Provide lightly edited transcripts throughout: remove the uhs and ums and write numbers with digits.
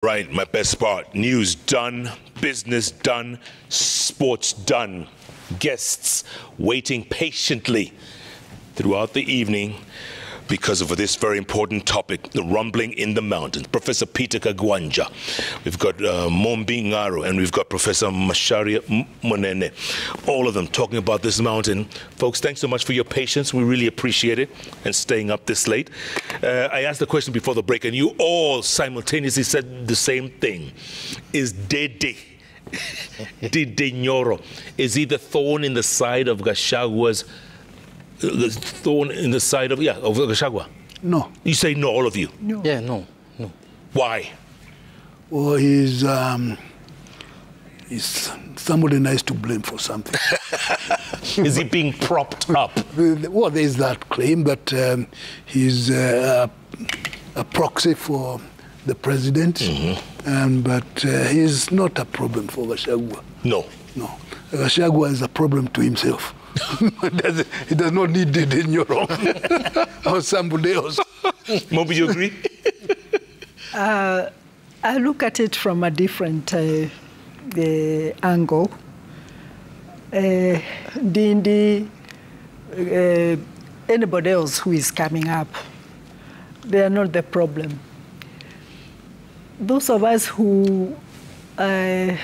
Right, my best part. News done, business done, sports done. Guests waiting patiently throughout the evening because of this very important topic, the rumbling in the mountains. Professor Peter Kagwanja, we've got Mombi Ngaro, and we've got Professor Masharia Monene. All of them talking about this mountain. Folks, thanks so much for your patience. We really appreciate it, and staying up this late. I asked the question before the break, and you all simultaneously said the same thing. Is Dede Nyoro, is he the thorn in the side of Gashagua's the thorn in the side of Gachagua? No. You say no, all of you? No. Yeah, no. Why? Well, he's somebody nice to blame for something. Is he being propped up? Well, there's that claim that he's a proxy for the president, but he's not a problem for Gachagua. No. No. Gachagua is a problem to himself. He does not need it in your own or somebody else. Mombi, you agree? I look at it from a different angle. Anybody else who is coming up, they are not the problem. Those of us who, have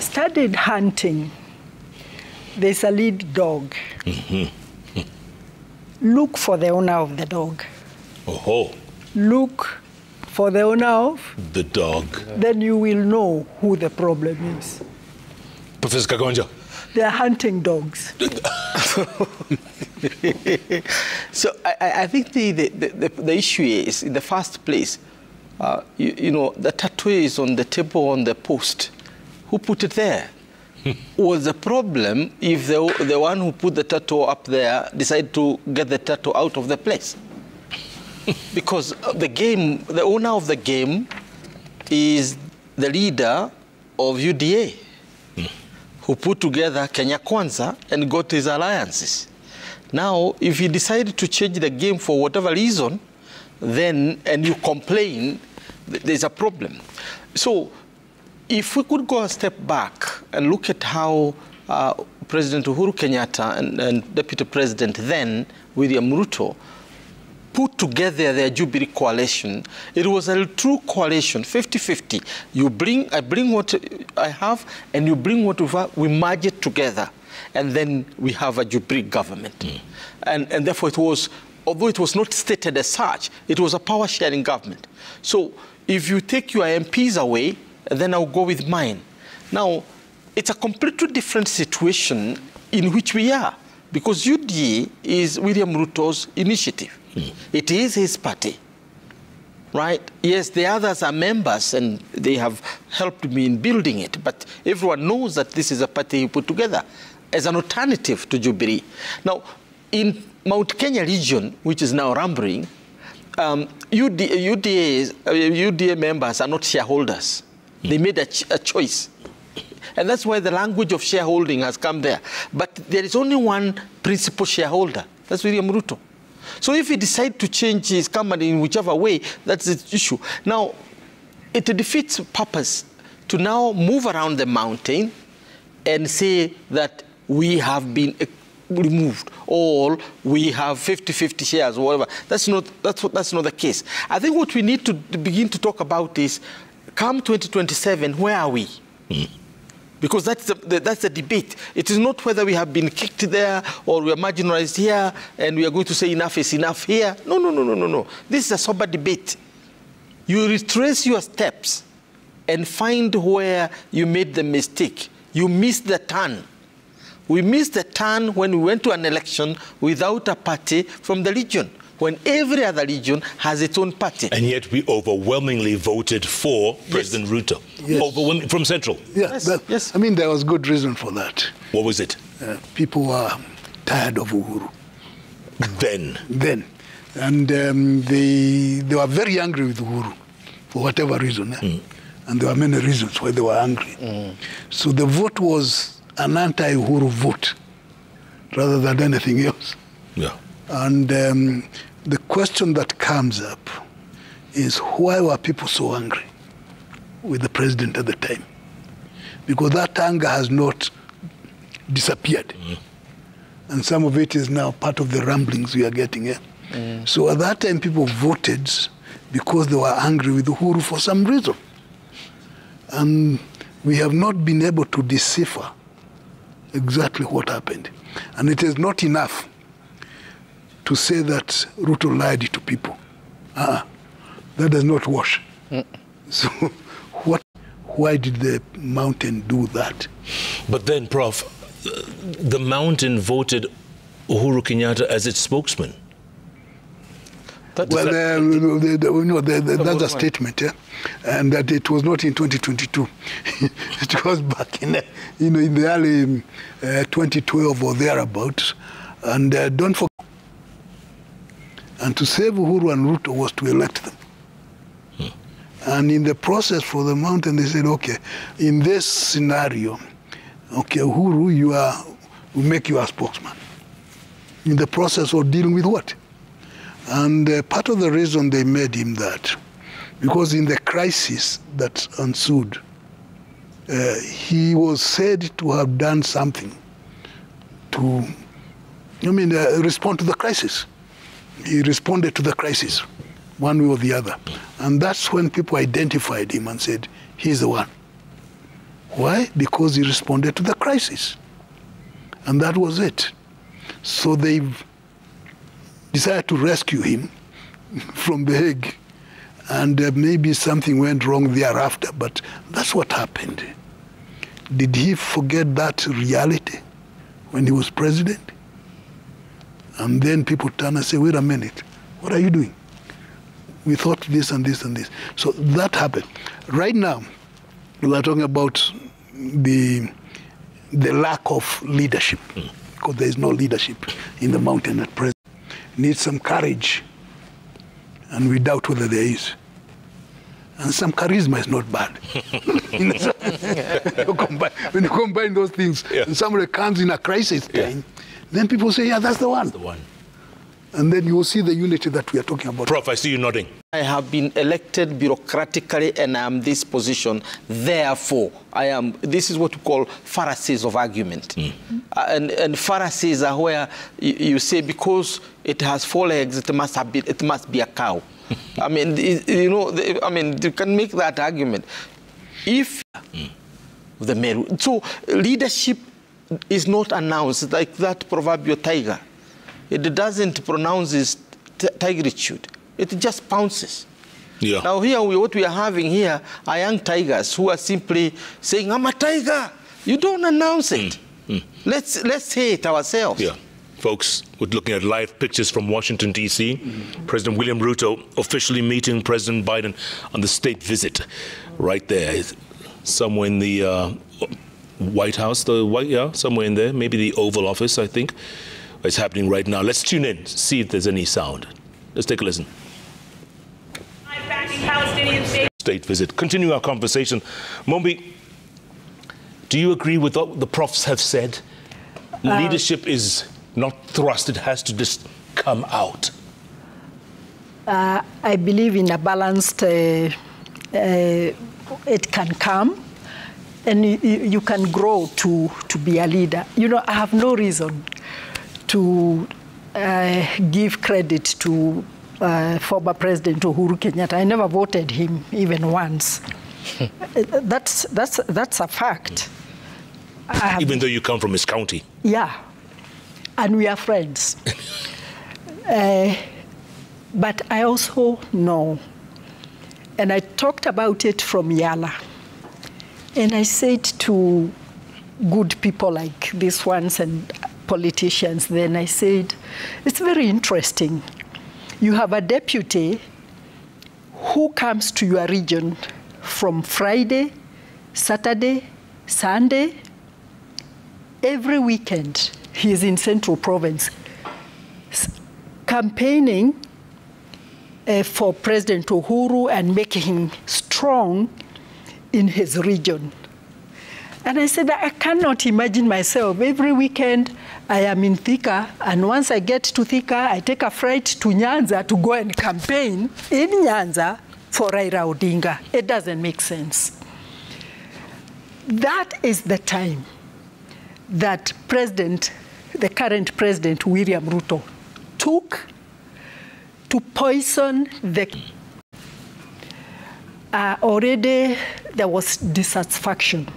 studied hunting, there's a lead dog. Look for the owner of the dog. Oh. Look for the owner of the dog. Then you will know who the problem is. Professor Kagwanja. They are hunting dogs. So I think the issue is, in the first place, the tattoo is on the table on the post. Who put it there? Was the problem if the one who put the tattoo up there decided to get the tattoo out of the place? Because the owner of the game is the leader of UDA, who put together Kenya Kwanza and got his alliances. Now, if you decide to change the game for whatever reason, and you complain, there's a problem. So, if we could go a step back and look at how President Uhuru Kenyatta and Deputy President then, William Ruto, put together their Jubilee coalition, it was a true coalition, 50-50. I bring what I have, and you bring what we merge it together, and then we have a Jubilee government. And therefore it was, although it was not stated as such, it was a power-sharing government. So if you take your MPs away, then I'll go with mine. Now, it's a completely different situation in which we are, because UDA is William Ruto's initiative. It is his party, right? Yes, the others are members, and they have helped me in building it, but everyone knows that this is a party he put together as an alternative to Jubilee. Now, in Mount Kenya region, which is now rumbling, UDA members are not shareholders. They made a choice. And that's why the language of shareholding has come there. But there is only one principal shareholder. That's William Ruto. So if he decides to change his company in whichever way, that's the issue. Now, it defeats purpose to now move around the mountain and say that we have been removed, or we have 50-50 shares, or whatever. That's not the case. I think what we need to begin to talk about is, come 2027, where are we? Because that's the debate. It is not whether we have been kicked there or we are marginalized here and we are going to say enough is enough here. No. This is a sober debate. You retrace your steps and find where you made the mistake. You missed the turn. We missed the turn when we went to an election without a party from the region, when every other region has its own party. And yet we overwhelmingly voted for President Ruto. Yes. Overwhelming from Central. Yes. I mean, there was good reason for that. What was it? People were tired of Uhuru. Then. And they were very angry with Uhuru for whatever reason. And there were many reasons why they were angry. So the vote was an anti-Uhuru vote rather than anything else. Yeah. And the question that comes up is why were people so angry with the president at the time? Because that anger has not disappeared. And some of it is now part of the ramblings we are getting here. So at that time, people voted because they were angry with Uhuru for some reason. And we have not been able to decipher exactly what happened. And it is not enough to say that Ruto lied to people. That does not wash. So why did the mountain do that? But then, Prof, the mountain voted Uhuru Kenyatta as its spokesman. That's a statement, yeah? And that it was not in 2022. It was back in, in the early 2012 or thereabouts. And don't forget, and to save Uhuru and Ruto was to elect them. And in the process for the mountain, they said, okay, in this scenario, okay, Uhuru, we make you a spokesman. In the process of dealing with what? And part of the reason they made him that, because in the crisis that ensued, he was said to have done something to, respond to the crisis. He responded to the crisis, one way or the other. And that's when people identified him and said, he's the one. Why? Because he responded to the crisis. And that was it. So they've decided to rescue him from The Hague. And maybe something went wrong thereafter, but that's what happened. Did he forget that reality when he was president? And then people turn and say, wait a minute, what are you doing? We thought this and this and this. So that happened. Right now, we are talking about the lack of leadership, because there is no leadership in the mountain at present. Needs some courage, and we doubt whether there is. And some charisma is not bad. When you combine those things, and somebody comes in a crisis time, then people say, yeah, that's the one. That's the one. And then you will see the unity that we are talking about. Prof, I see you nodding. I have been elected bureaucratically and I am this position. Therefore, this is what we call Pharisees of argument. And Pharisees are where you say, because it has 4 legs, it must be a cow. I mean, you can make that argument. If the Meru, so leadership is not announced like that proverbial tiger. It doesn't pronounce its tigritude. It just pounces. Yeah. Now here, what we are having here are young tigers who are simply saying, I'm a tiger. You don't announce it. Let's say it ourselves. Yeah. Folks, we're looking at live pictures from Washington, D.C. President William Ruto officially meeting President Biden on the state visit. Right there. Somewhere in the White House, somewhere in there. Maybe the Oval Office, I think. It's happening right now. Let's tune in, see if there's any sound. Let's take a listen. State visit. Continue our conversation. Mombi, do you agree with what the profs have said? Leadership is not thrust, it has to just come out. I believe in a balanced, it can come, and you can grow to be a leader. I have no reason to give credit to former President Uhuru Kenyatta. I never voted him even once. That's a fact. Even though you come from his county? Yeah, and we are friends. But I also know, and I talked about it from Yala, and I said to good people like these ones and politicians, then I said, it's very interesting. You have a deputy who comes to your region from Friday, Saturday, Sunday. Every weekend, he is in Central Province campaigning for President Uhuru and making him strong in his region. And I said, I cannot imagine myself. Every weekend, I am in Thika, and once I get to Thika, I take a flight to Nyanza to go and campaign in Nyanza for Raila Odinga. It doesn't make sense. That is the time that the current president, William Ruto, took to poison the... already there was dissatisfaction.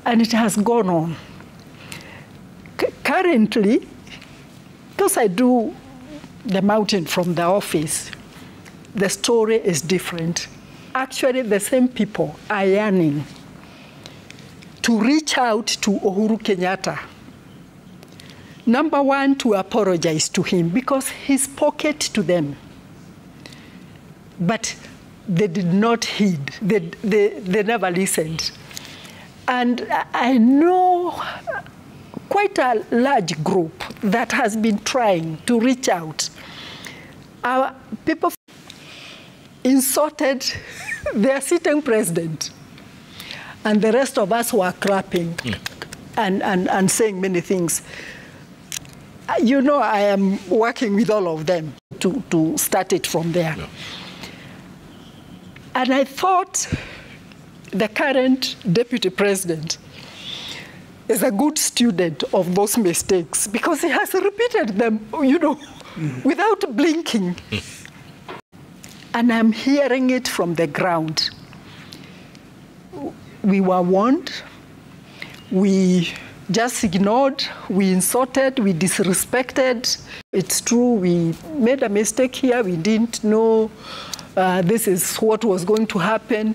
And it has gone on. Currently, because I do the mountain from the office, the story is different. Actually, the same people are yearning to reach out to Uhuru Kenyatta. Number one, to apologize to him because he spoke it to them. But they did not heed. They never listened. And I know quite a large group that has been trying to reach out. Our people insulted their sitting president. And the rest of us were clapping and saying many things. You know, I am working with all of them to start it from there. Yeah. And I thought the current deputy president is a good student of those mistakes because he has repeated them, you know, without blinking. And I'm hearing it from the ground. We were warned, we just ignored, we insulted, we disrespected. It's true, we made a mistake here, we didn't know this is what was going to happen.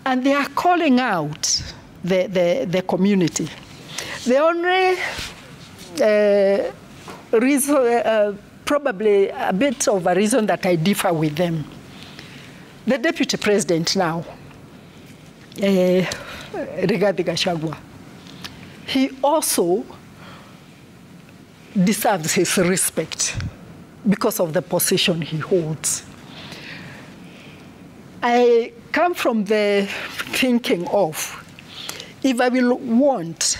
And they are calling out the community. The only reason, probably a bit of a reason that I differ with them, the deputy president now, Rigathi Gachagua, he also deserves his respect because of the position he holds. I come from the thinking of, if I will want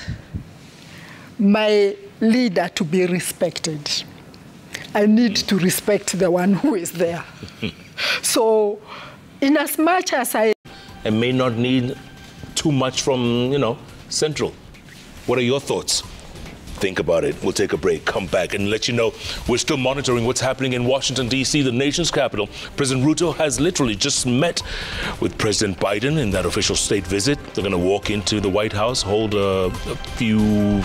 my leader to be respected, I need to respect the one who is there. So, in as much as I may not need too much from, you know, Central. What are your thoughts? Think about it. We'll take a break, come back, and let you know we're still monitoring what's happening in Washington, D.C., the nation's capital. President Ruto has literally just met with President Biden in that official state visit. They're going to walk into the White House, hold a few